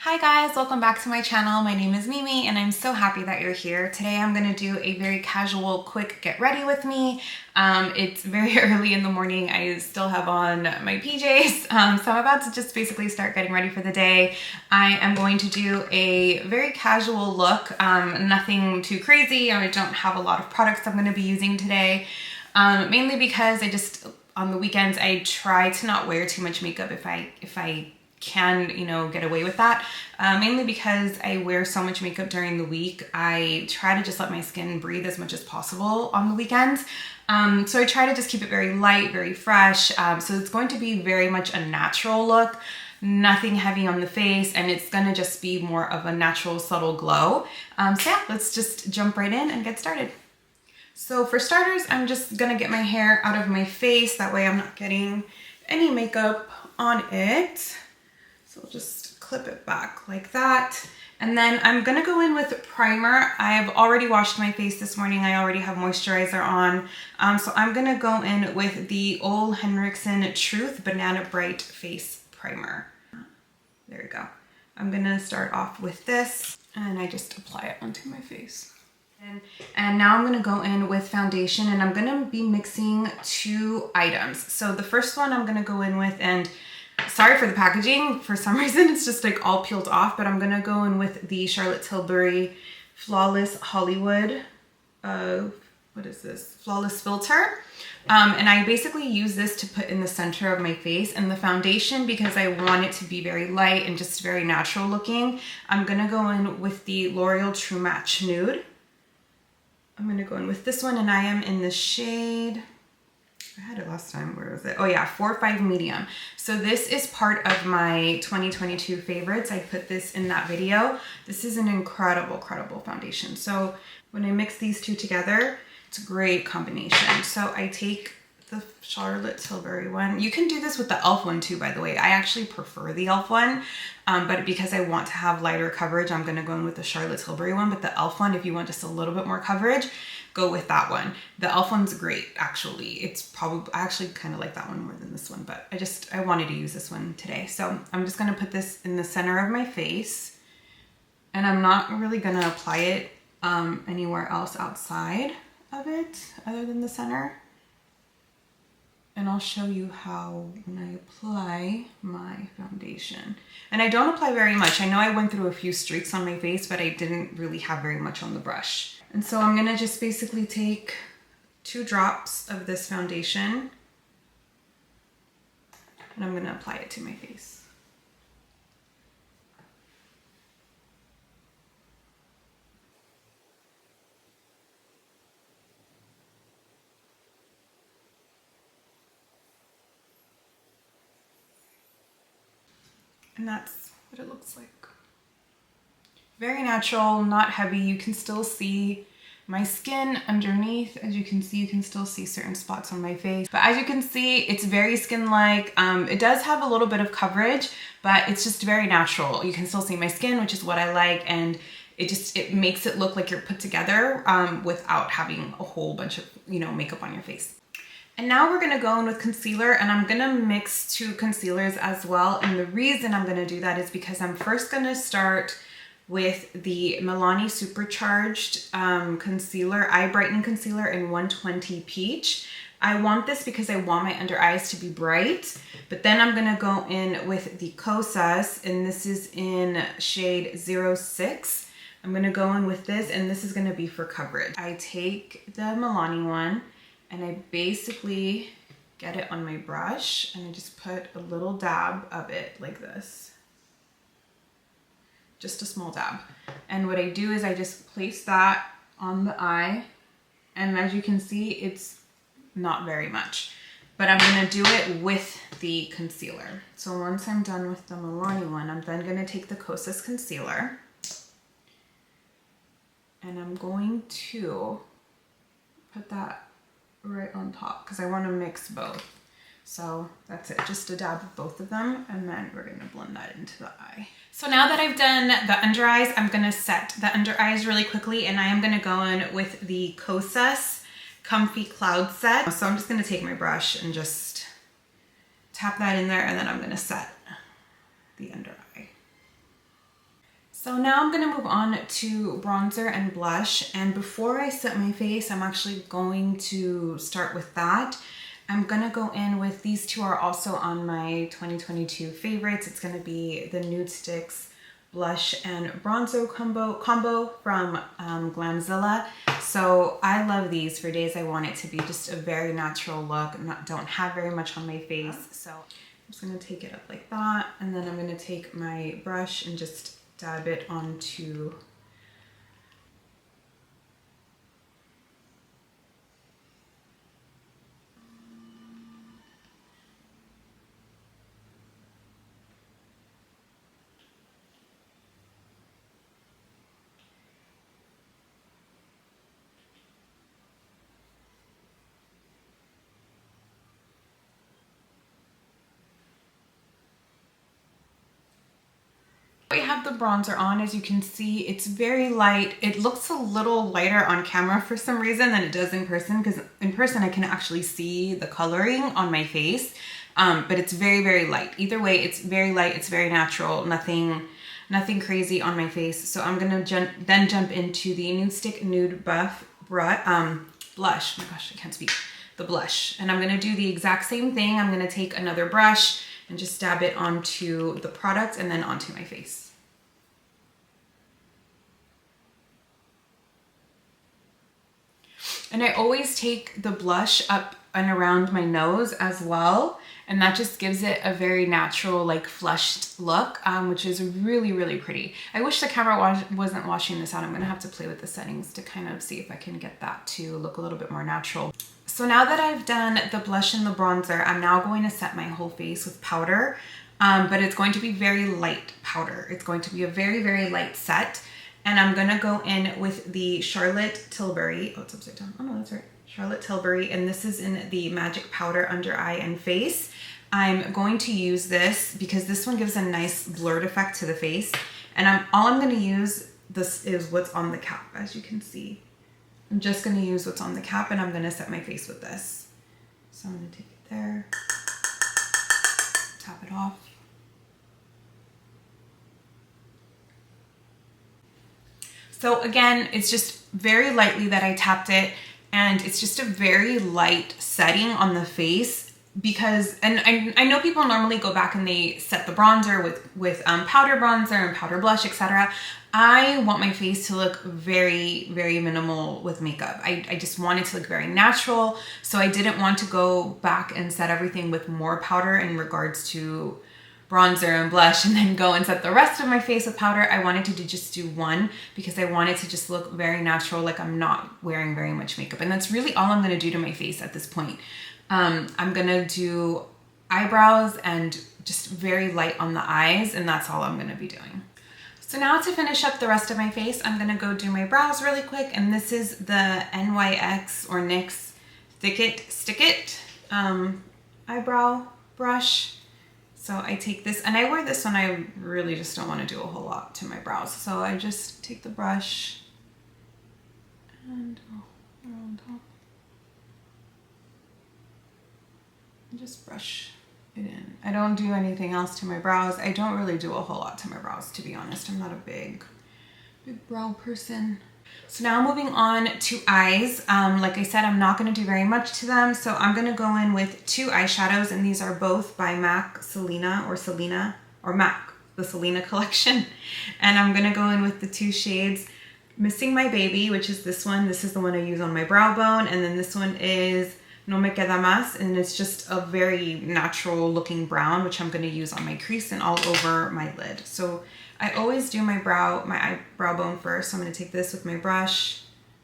Hi guys, welcome back to my channel. My name is Mimi and I'm so happy that you're here. Today I'm going to do a very casual, quick get ready with me. It's very early in the morning. I still have on my PJs, so I'm about to just basically start getting ready for the day. I am going to do a very casual look, nothing too crazy. I don't have a lot of products I'm going to be using today, mainly because on the weekends, I try to not wear too much makeup if I can, get away with that. Mainly because I wear so much makeup during the week. I try to just let my skin breathe as much as possible on the weekends. So I try to just keep it very light, very fresh. So it's going to be very much a natural look, nothing heavy on the face, and it's gonna just be more of a natural, subtle glow. So yeah, let's just jump right in and get started. So for starters, I'm just gonna get my hair out of my face. That way I'm not getting any makeup on it. So I'll just clip it back like that. And then I'm gonna go in with primer. I've already washed my face this morning. I already have moisturizer on. So I'm gonna go in with the old Henriksen Truth Banana Bright Face Primer. There we go. I'm gonna start off with this and I just apply it onto my face. And now I'm gonna go in with foundation and I'm gonna be mixing two items. So the first one I'm gonna go in with, and sorry for the packaging, for some reason it's just like all peeled off, but I'm gonna go in with the Charlotte Tilbury Flawless Hollywood, what is this? Flawless Filter. And I basically use this to put in the center of my face, and the foundation, because I want it to be very light and just very natural looking, I'm gonna go in with the L'Oreal True Match Nude. I'm gonna go in with this one and I am in the shade, I had it last time, where was it? Oh yeah, 4-5 medium. So this is part of my 2022 favorites. I put this in that video. This is an incredible, incredible foundation. So when I mix these two together, it's a great combination. So I take the Charlotte Tilbury one. You can do this with the e.l.f. one too, by the way. I actually prefer the e.l.f. one, but because I want to have lighter coverage, I'm gonna go in with the Charlotte Tilbury one. But the e.l.f. one, if you want just a little bit more coverage, go with that one. The e.l.f. one's great, actually. It's probably, I actually kind of like that one more than this one, but I wanted to use this one today. So I'm just gonna put this in the center of my face, and I'm not really gonna apply it anywhere else outside of it other than the center. And I'll show you how when I apply my foundation. And I don't apply very much. I know I went through a few streaks on my face, but I didn't really have very much on the brush. And so I'm gonna just basically take 2 drops of this foundation and I'm gonna apply it to my face. And that's what it looks like. Very natural, not heavy. You can still see my skin underneath. As you can see, you can still see certain spots on my face. But as you can see, it's very skin-like. It does have a little bit of coverage, but it's just very natural. You can still see my skin, which is what I like, and it makes it look like you're put together without having a whole bunch of, makeup on your face. And now we're gonna go in with concealer, and I'm gonna mix 2 concealers as well. And the reason I'm gonna do that is because I'm first gonna start with the Milani Supercharged Concealer, Eye Brighten Concealer in 120 Peach. I want this because I want my under eyes to be bright, but then I'm gonna go in with the Kosas, and this is in shade 06. I'm gonna go in with this, and this is gonna be for coverage. I take the Milani one, and I basically get it on my brush and I just put a little dab of it like this. Just a small dab. And what I do is I just place that on the eye, and as you can see, it's not very much, but I'm gonna do it with the concealer. So once I'm done with the Milani one, I'm then gonna take the Kosas Concealer, and I'm going to put that right on top because I want to mix both. So that's it, just a dab of both of them, and then we're gonna blend that into the eye. So now that I've done the under eyes, I'm gonna set the under eyes really quickly, and I am gonna go in with the Kosas Cloud Set. So I'm just gonna take my brush and just tap that in there, and then I'm gonna set the under eye. So now I'm gonna move on to bronzer and blush. And before I set my face, I'm actually going to start with that. I'm gonna go in with, these two are also on my 2022 favorites. It's gonna be the Nudestix blush and bronzer combo from Glamzilla. So I love these for days I want it to be just a very natural look. Don't have very much on my face. So I'm just gonna take it up like that. And then I'm gonna take my brush and just dab it onto I have the bronzer on. As you can see, it's very light. It looks a little lighter on camera for some reason than it does in person, because in person I can actually see the coloring on my face, but it's very, very light. Either way, it's very light, it's very natural, nothing crazy on my face. So I'm gonna then jump into the Nudestix Nude Buff blush. Oh my gosh, I can't speak. The blush. And I'm gonna do the exact same thing. I'm gonna take another brush and just dab it onto the product and then onto my face. And I always take the blush up and around my nose as well. And that just gives it a very natural, like flushed look, which is really, really pretty. I wish the camera wasn't washing this out. I'm gonna have to play with the settings to kind of see if I can get that to look a little bit more natural. So now that I've done the blush and the bronzer, I'm now going to set my whole face with powder, but it's going to be very light powder. It's going to be a very, very light set. And I'm gonna go in with the Charlotte Tilbury. Oh, it's upside down. Oh no, that's right. Charlotte Tilbury, and this is in the Magic Powder Under Eye and Face. I'm going to use this because this one gives a nice blurred effect to the face. And all I'm gonna use, this is what's on the cap, as you can see. I'm just gonna use what's on the cap, and I'm gonna set my face with this. So I'm gonna take it there, tap it off. So again, it's just very lightly that I tapped it, and it's just a very light setting on the face because, and I know people normally go back and they set the bronzer with powder bronzer and powder blush, etc. I want my face to look very, very minimal with makeup. I just want it to look very natural. So I didn't want to go back and set everything with more powder in regards to bronzer and blush and then go and set the rest of my face with powder. I wanted to just do one because I wanted to just look very natural, like I'm not wearing very much makeup. And that's really all I'm gonna do to my face at this point. I'm gonna do eyebrows and just very light on the eyes, and that's all I'm gonna be doing. So now to finish up the rest of my face, I'm gonna go do my brows really quick, and this is the NYX or NYX Thick It Stick It eyebrow brush. So I take this, and I wear this when I really just don't want to do a whole lot to my brows. So I just take the brush and around top and just brush it in. I don't do anything else to my brows. I don't really do a whole lot to my brows, to be honest. I'm not a big brow person. So now moving on to eyes. Like I said, I'm not going to do very much to them. So I'm going to go in with two eyeshadows, and these are both by MAC Selena or MAC, the Selena collection. And I'm going to go in with the two shades Missing My Baby, which is this one. This is the one I use on my brow bone. And then this one is Me Queda Mas, and it's just a very natural looking brown, which I'm going to use on my crease and all over my lid. So I always do my eyebrow bone first. So I'm going to take this with my brush,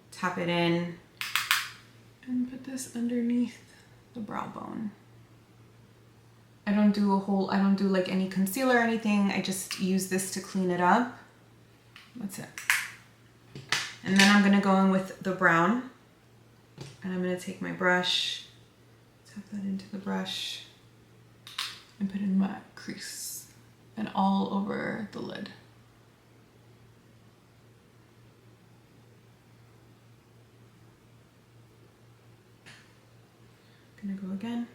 tap it in, and put this underneath the brow bone. I don't do like any concealer or anything. I just use this to clean it up. That's it. And then I'm going to go in with the brown, and I'm going to take my brush, tap that into the brush, and put it in my crease and all over the lid. Gonna go again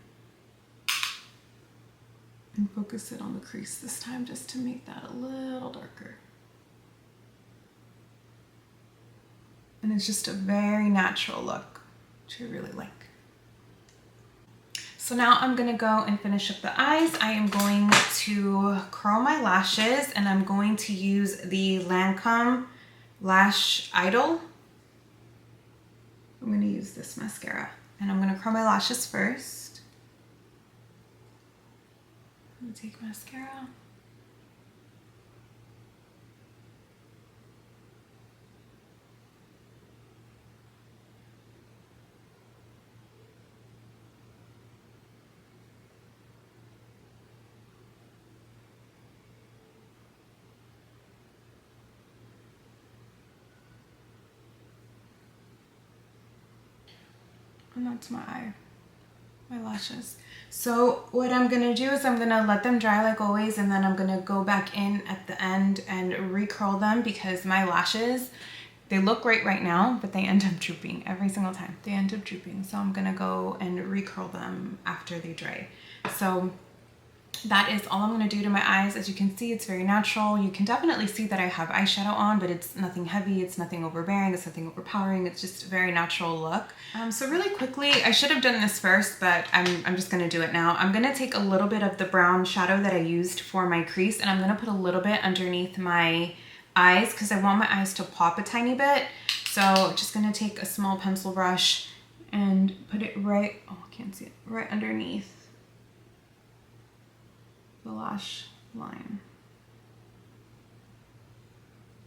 and focus it on the crease this time, just to make that a little darker. And it's just a very natural look, which I really like. So now I'm gonna go and finish up the eyes. I am going to curl my lashes, and I'm going to use the Lancome Lash Idole. I'm gonna use this mascara, and I'm gonna curl my lashes first. I'm gonna take mascara. And that's my eye, my lashes. So what I'm gonna do is I'm gonna let them dry like always, and then I'm gonna go back in at the end and recurl them, because my lashes, they look great right now, but they end up drooping every single time. They end up drooping. So I'm gonna go and recurl them after they dry. So that is all I'm gonna do to my eyes. As you can see, it's very natural. You can definitely see that I have eyeshadow on, but it's nothing heavy, it's nothing overbearing, it's nothing overpowering. It's just a very natural look. So really quickly, I should have done this first, but I'm just gonna do it now. I'm gonna take a little bit of the brown shadow that I used for my crease, and I'm gonna put a little bit underneath my eyes, because I want my eyes to pop a tiny bit. So just gonna take a small pencil brush and put it right, oh, I can't see it, right underneath the lash line.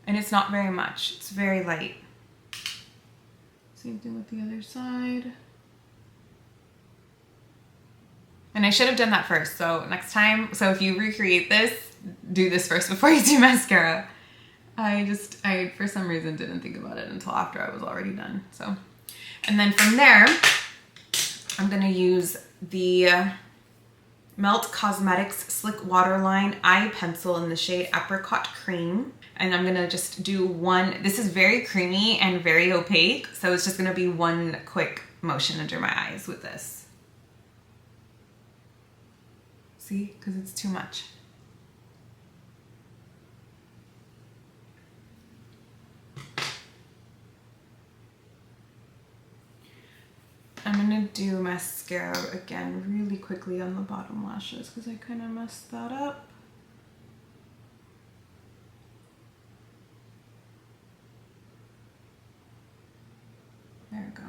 And it's not very much, it's very light. Same thing with the other side. And I should have done that first, so next time, so if you recreate this, do this first before you do mascara. I for some reason didn't think about it until after I was already done, so. And then from there, I'm gonna use the Melt Cosmetics Slick Waterline Eye Pencil in the shade Apricot Cream. And I'm gonna just do one, this is very creamy and very opaque, so it's just gonna be one quick motion under my eyes with this. See, because it's too much. I'm gonna do mascara again really quickly on the bottom lashes, because I kind of messed that up. There we go.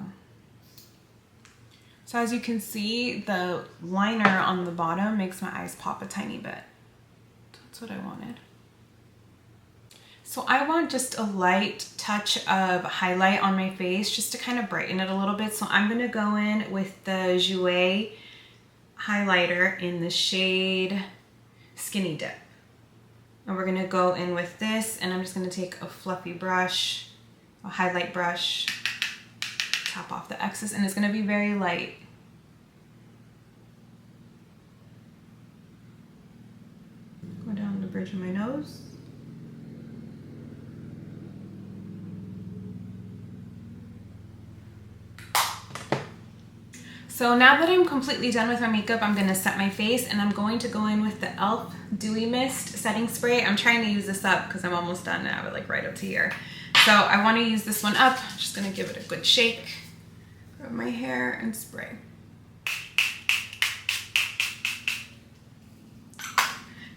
So as you can see, the liner on the bottom makes my eyes pop a tiny bit. That's what I wanted. So I want just a light touch of highlight on my face just to kind of brighten it a little bit. So I'm gonna go in with the Jouer highlighter in the shade Skinny Dip. And we're gonna go in with this, and I'm just gonna take a fluffy brush, a highlight brush, tap off the excess, and it's gonna be very light. Go down the bridge of my nose. So now that I'm completely done with my makeup, I'm gonna set my face, and I'm going to go in with the e.l.f. Dewy Mist Setting Spray. I'm trying to use this up because I'm almost done. I have it like right up to here. So I wanna use this one up. I'm just gonna give it a good shake. Grab my hair and spray.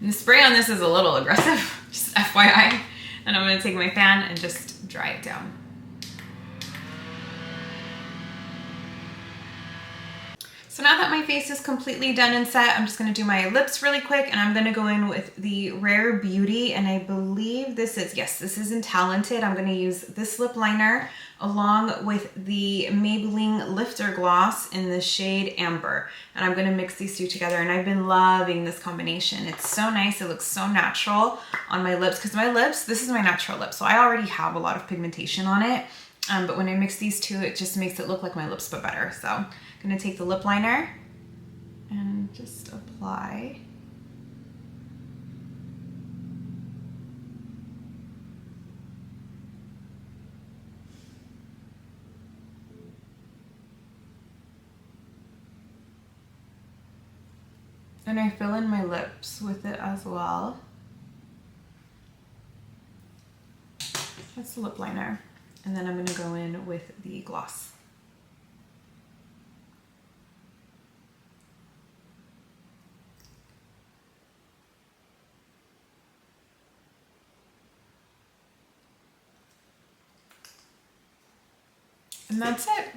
And the spray on this is a little aggressive, just FYI. And I'm gonna take my fan and just dry it down. So now that my face is completely done and set, I'm just gonna do my lips really quick, and I'm gonna go in with the Rare Beauty, and I believe this is, yes, this is in Talented. I'm gonna use this lip liner along with the Maybelline Lifter Gloss in the shade Amber. And I'm gonna mix these two together, and I've been loving this combination. It's so nice, it looks so natural on my lips, because my lips, this is my natural lip, so I already have a lot of pigmentation on it. But when I mix these two, it just makes it look like my lips but better. So I'm gonna take the lip liner and just apply. And I fill in my lips with it as well. That's the lip liner. And then I'm gonna go in with the gloss. And that's it.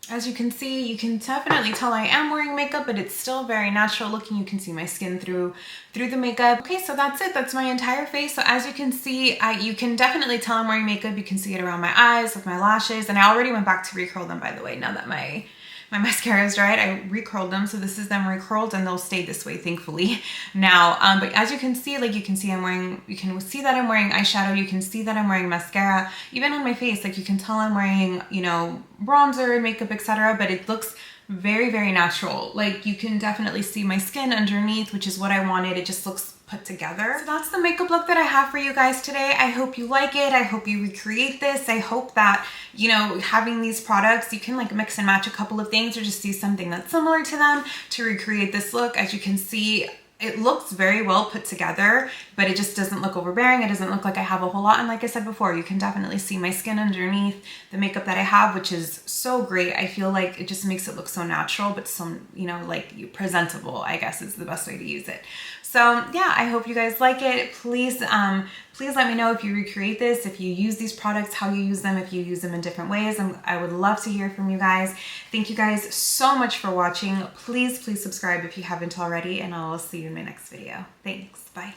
As you can see, you can definitely tell I am wearing makeup, but it's still very natural looking. You can see my skin through the makeup. Okay, so that's it. That's my entire face. So as you can see, you can definitely tell I'm wearing makeup. You can see it around my eyes, with my lashes, and I already went back to recurl them, by the way, now that my mascara is dried. I recurled them, so this is them recurled, and they'll stay this way, thankfully, now. But as you can see, like you can see that I'm wearing eyeshadow. You can see that I'm wearing mascara. Even on my face, like you can tell I'm wearing, you know, bronzer, makeup, etc. But it looks very, very natural. Like you can definitely see my skin underneath, which is what I wanted. It just looks put together. So that's the makeup look that I have for you guys today. I hope you like it. I hope you recreate this. I hope that, you know, having these products, you can like mix and match a couple of things or just do something that's similar to them to recreate this look. As you can see, it looks very well put together, but it just doesn't look overbearing. It doesn't look like I have a whole lot. And like I said before, you can definitely see my skin underneath the makeup that I have, which is so great. I feel like it just makes it look so natural, but so, you know, like presentable, I guess is the best way to use it. So yeah, I hope you guys like it. Please, please let me know if you recreate this, if you use these products, how you use them, if you use them in different ways. I would love to hear from you guys. Thank you guys so much for watching. Please subscribe if you haven't already, and I'll see you in my next video. Thanks, bye.